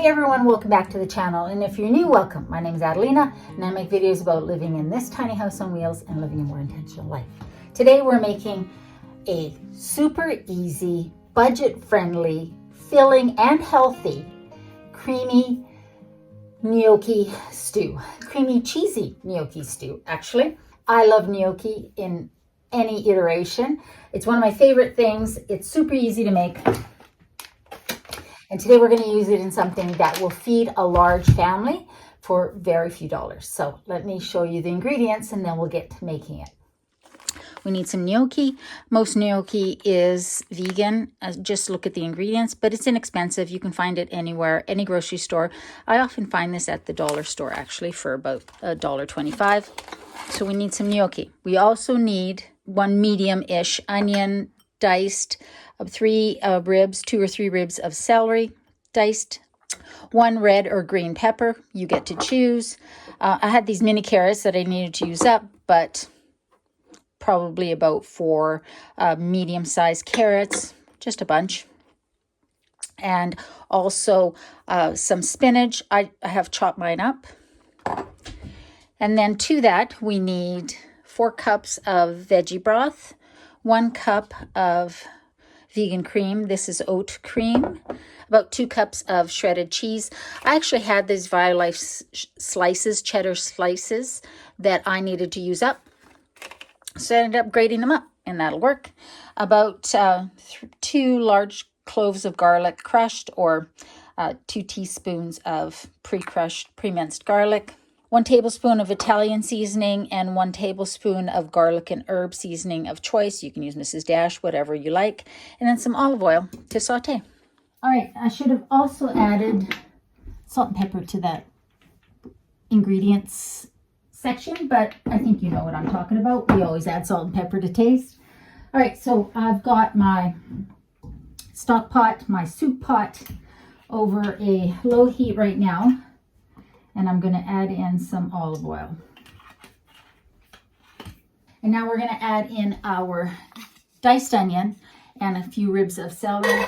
Hey everyone, welcome back to the channel, and if you're new, welcome. My name is Adelina and I make videos about living in this tiny house on wheels and living a more intentional life. Today we're making a super easy, budget-friendly, filling and healthy creamy gnocchi stew. Creamy cheesy gnocchi stew, actually. I love gnocchi in any iteration. It's one of my favorite things. It's super easy to make. And today we're going to use it in something that will feed a large family for very few dollars. So let me show you the ingredients and then we'll get to making it. We need some gnocchi. Most gnocchi is vegan. Just look at the ingredients, but it's inexpensive. You can find it anywhere, any grocery store. I often find this at the dollar store actually for about $1.25. So we need some gnocchi. We also need one medium-ish onion diced, 2 or 3 ribs of celery diced, 1 red or green pepper, you get to choose. I had these mini carrots that I needed to use up, but probably about 4 medium-sized carrots, just a bunch. And also some spinach. I have chopped mine up. And then to that, we need 4 cups of veggie broth, 1 cup of vegan cream. This is oat cream. About 2 cups of shredded cheese. I actually had these Violife slices, cheddar slices, that I needed to use up. So I ended up grating them up, and that'll work. About 2 large cloves of garlic crushed, or 2 teaspoons of pre-crushed, pre-minced garlic. 1 tablespoon of Italian seasoning and 1 tablespoon of garlic and herb seasoning of choice. You can use Mrs. Dash, whatever you like. And then some olive oil to saute. All right, I should have also added salt and pepper to that ingredients section, but I think you know what I'm talking about. We always add salt and pepper to taste. All right, so I've got my stock pot, my soup pot over a low heat right now. And I'm going to add in some olive oil. And now we're going to add in our diced onion and a few ribs of celery.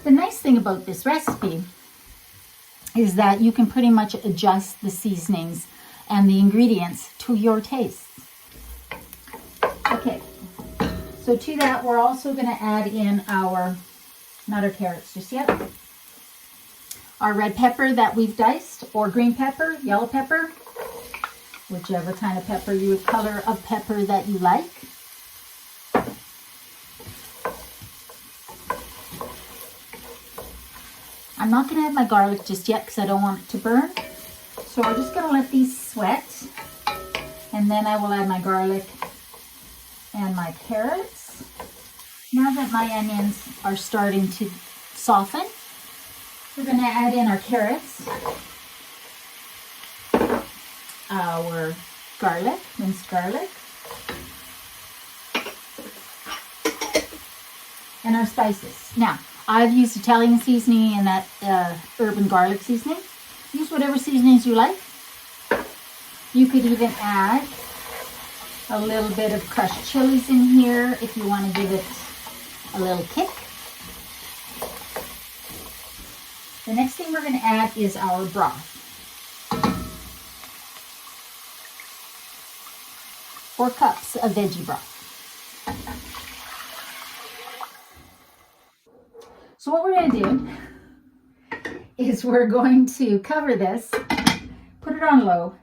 The nice thing about this recipe is that you can pretty much adjust the seasonings and the ingredients to your taste. Okay, so to that we're also going to add in not our carrots just yet, our red pepper that we've diced, or green pepper, yellow pepper, whichever kind of pepper, color of pepper that you like. I'm not going to add my garlic just yet because I don't want it to burn. So we're just going to let these sweat, and then I will add my garlic and my carrots. Now that my onions are starting to soften, we're going to add in our carrots, our garlic, minced garlic, and our spices. Now, I've used Italian seasoning and that herb and garlic seasoning. Use whatever seasonings you like. You could even add a little bit of crushed chilies in here if you want to give it a little kick. The next thing we're going to add is our broth. 4 cups of veggie broth. So what we're going to do is we're going to cover this, put it on low,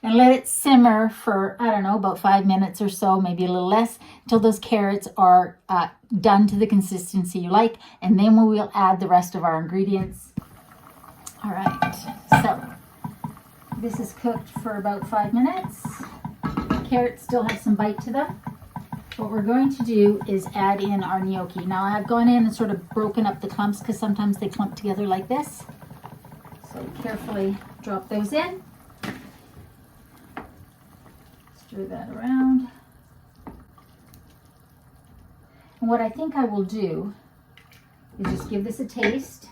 and let it simmer for, I don't know, about 5 minutes or so, maybe a little less, until those carrots are done to the consistency you like. And then we will add the rest of our ingredients. All right, so this is cooked for about 5 minutes. Carrots still have some bite to them. What we're going to do is add in our gnocchi. Now I've gone in and sort of broken up the clumps because sometimes they clump together like this. So carefully drop those in. Stir that around. And what I think I will do is just give this a taste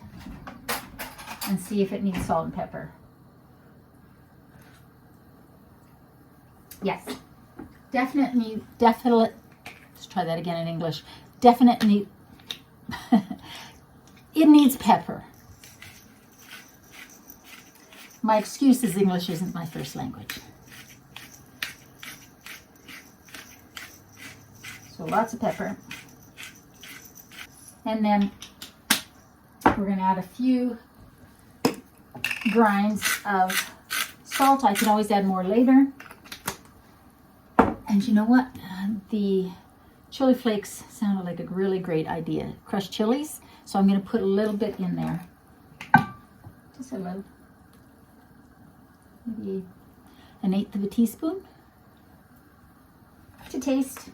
and see if it needs salt and pepper. Yes, definitely, let's try that again in English. definitely, it needs pepper. My excuse is English isn't my first language. So lots of pepper. And then we're going to add a few grinds of salt. I can always add more later. And you know what? The chili flakes sounded like a really great idea. Crushed chilies. So I'm going to put a little bit in there. Just a little. Maybe 1/8 of a teaspoon to taste.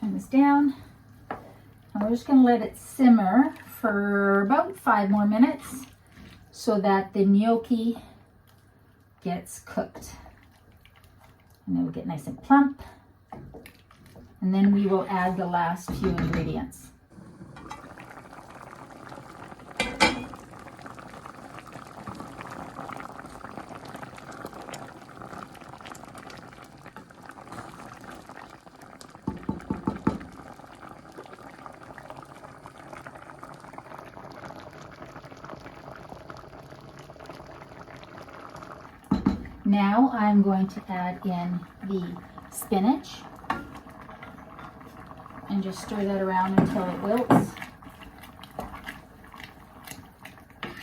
Turn this down. And we're just going to let it simmer for about 5 more minutes so that the gnocchi gets cooked. And it will get nice and plump. And then we will add the last few ingredients. Now I'm going to add in the spinach and just stir that around until it wilts.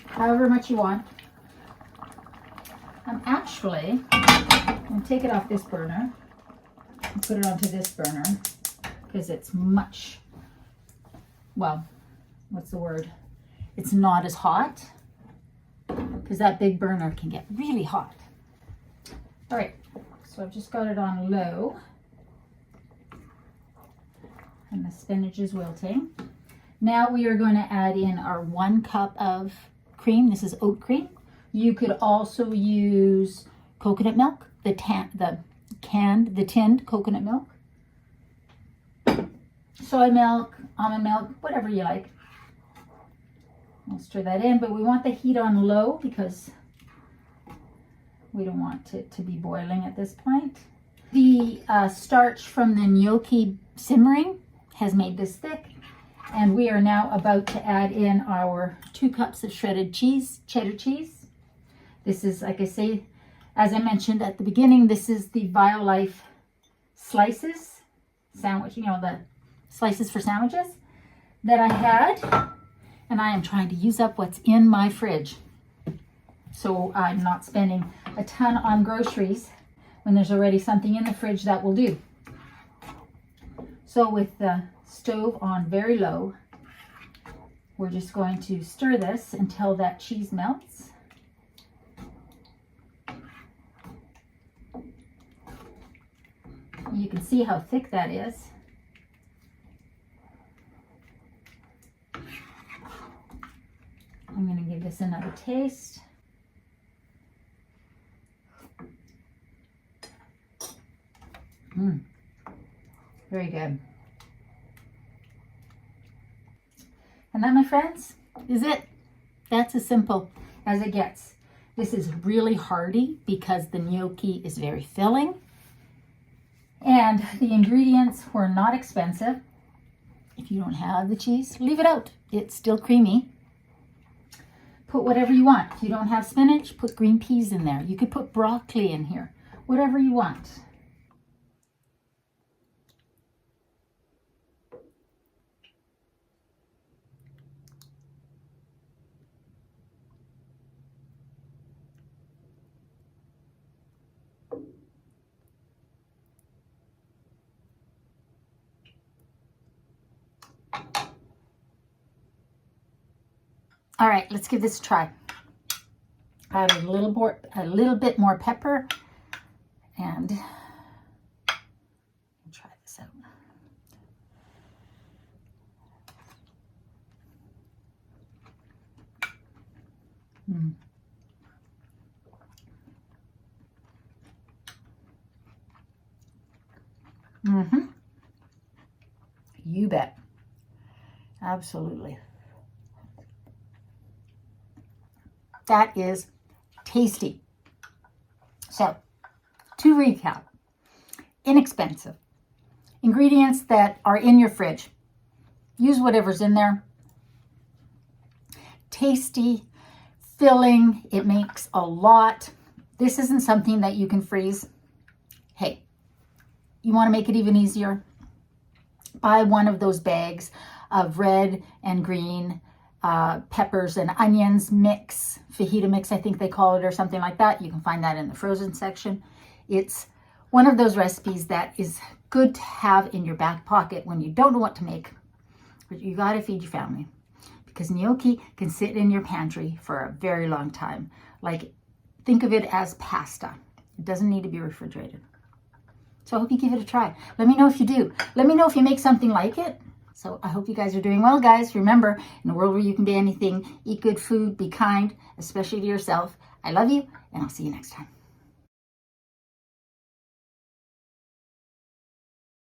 However much you want. I'm actually going to take it off this burner and put it onto this burner because it's much, well, what's the word? It's not as hot because that big burner can get really hot. All right, so I've just got it on low and the spinach is wilting. Now we are going to add in our 1 cup of cream. This is oat cream. You could also use coconut milk, the tinned coconut milk, soy milk, almond milk, whatever you like. I'll stir that in, but we want the heat on low because we don't want it to be boiling at this point. The starch from the gnocchi simmering has made this thick, and we are now about to add in our 2 cups of shredded cheese, cheddar cheese. This is, like I say, as I mentioned at the beginning, this is the BioLife slices, sandwich, you know, the slices for sandwiches that I had, and I am trying to use up what's in my fridge. So I'm not spending a ton on groceries when there's already something in the fridge that will do. So with the stove on very low, we're just going to stir this until that cheese melts. You can see how thick that is. I'm going to give this another taste. Very good. And that, my friends, is it. That's as simple as it gets. This is really hearty because the gnocchi is very filling. And the ingredients were not expensive. If you don't have the cheese, leave it out. It's still creamy. Put whatever you want. If you don't have spinach, put green peas in there. You could put broccoli in here. Whatever you want. All right, let's give this a try. Add a little bit more pepper, and try this out. You bet. Absolutely. That is tasty. So, to recap, inexpensive, ingredients that are in your fridge. Use whatever's in there. Tasty, filling, it makes a lot. This isn't something that you can freeze. Hey, you want to make it even easier? Buy one of those bags of red and green peppers and onions mix, fajita mix, I think they call it, or something like that. You can find that in the frozen section. It's one of those recipes that is good to have in your back pocket when you don't know what to make, but you got to feed your family, because gnocchi can sit in your pantry for a very long time. Like, think of it as pasta. It doesn't need to be refrigerated. So I hope you give it a try. Let me know if you do. Let me know if you make something like it. So I hope you guys are doing well, guys. Remember, in a world where you can be anything, eat good food, be kind, especially to yourself. I love you, and I'll see you next time.